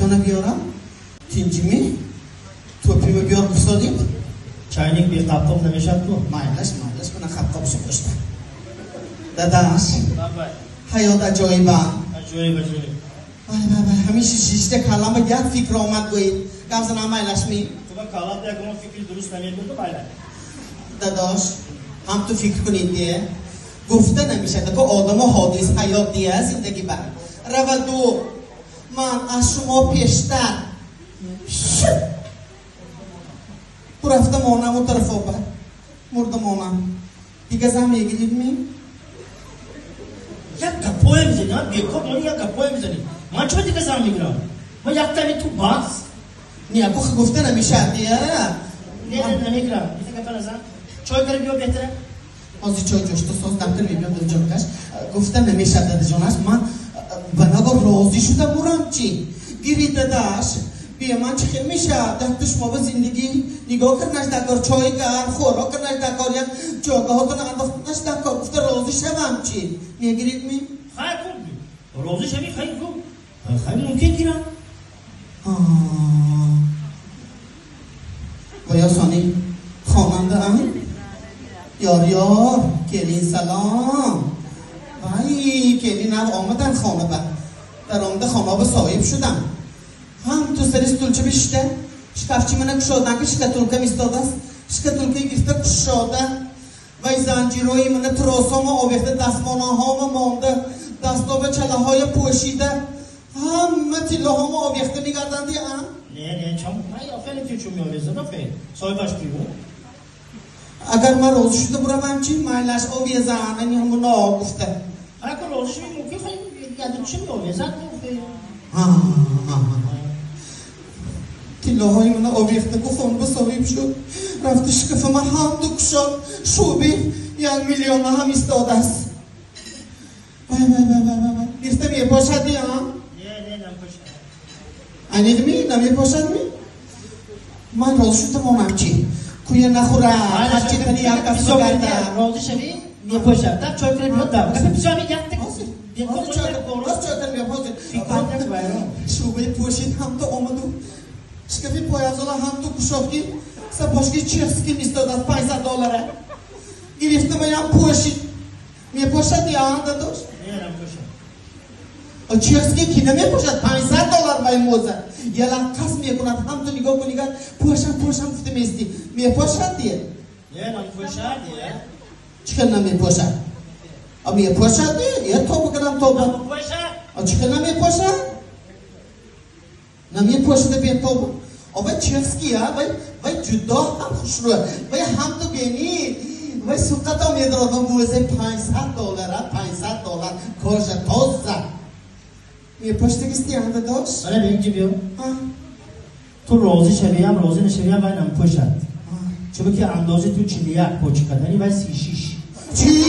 چایخانه بیارم تینجیمی توپیمو بیار بسادیم چایnik bir kaptop نمیشد تو مایلش کنه خب سوکشتم داداش بابا حیات عجایبه عجایبه بابا همیشه شیشته کلام یک فکر آمد گوید گفت نمایلش می تو با کلام دیگه فکر درست نمیگم تو باید داداش هم تو فکر کنید دیگه گفته نمیشه که آدم حادث حیات دیگه زندگی بر دو من از شما پیشتر تو رفته مانم و طرف آبه مرده مانم دیگه زم میگیرید می یک گپوی میزنی ها بیکار من یک گپوی میزنی من چرا دیگه زم میگیرم من یک تایی تو باز نیا گفت گفته نمیشه دیگه نه نمیگیرم دیگه گفته نزن چای کرم بیا بهتره آزی چای جوش تو ساز دمتر میبیم دو جانکش گفته نمیشه داده جانش من بنابرای راضی شده برم چی گیری داداش بیا من چه میشه دستش ما به زندگی نگاه کنش دکار چای کار خورا کنش دکار یک جاگاه کنه انداختنش دکار گفته راضی شدم چی میگیرید می خیلی خوب راضی شدی خیلی خوب خیلی ممکن گیرم و یا ثانی خواننده هم یار کلین سلام وای کلین هم آمدن خانه با در آمده خانه به صاحب شدم هم تو سری ستولچه بیشته شکفچی منه کشادن که شکتولکه میستاده است شکتولکه گرفته کشاده وای زنجیروی منه تراسام آویخته دستمانه ها مانده دستا به چله های پوشیده همه تیله ها آویخته میگردن دیگه هم نه چون من آفرین چون میآویزم آفرین صاحبش بیرون اگر من روز شده برم همچین مایلش آویزن این همون آگفته اگر روز شده ممکن خیلی یادم چه میآویزد تیله های من آویخته که خانه به صاحب شد رفته شکفه من هم دو کشاد شوبی 1 میلیون هم ایستاده است گرفته میه پاشدی ها؟ نه نمیپاشد اینید نمی پاشد می؟ من روز شده مانم چی؟ کویه نخوره هرچی تنی یک کفت بگرده روزی شدی میپاشد در چای کنه بیاد دارم کسی پیشا میگرده از چای کنه بیاد شوبه پوشید هم تو آمدو شکفی پایزالا هم تو کشافگی سپاشگی چیرسکی میستاد از $500 گرفته من هم پوشید میپاشد یا هم داداش؟ نه نمیپاشد چیرسکی کی نمیپاشد $500 بای موزه یه لحکس میکند هم تو نگاه کنی گرد پوشم گفته میستی میپاشد دیه نه نمیپاشد دیه چکر نمیپاشد میپاشد دیه یه تو بکنم تو نمیپاشد چکر نمیپاشد نمیپاشده بیا تو وای چیرسکی ها وای جدا هم خوش روه وای هم تو بینی وای سوقت هم میدارد موزه $500 $500 کاش تازه میپاشده کستی هم داشت؟ آره به اینجا بیا تو روزی شوی هم روزی نشوی هم باید نمیپاشد چون که اندازه تو 41 پوچ کدنی باید 36 چی؟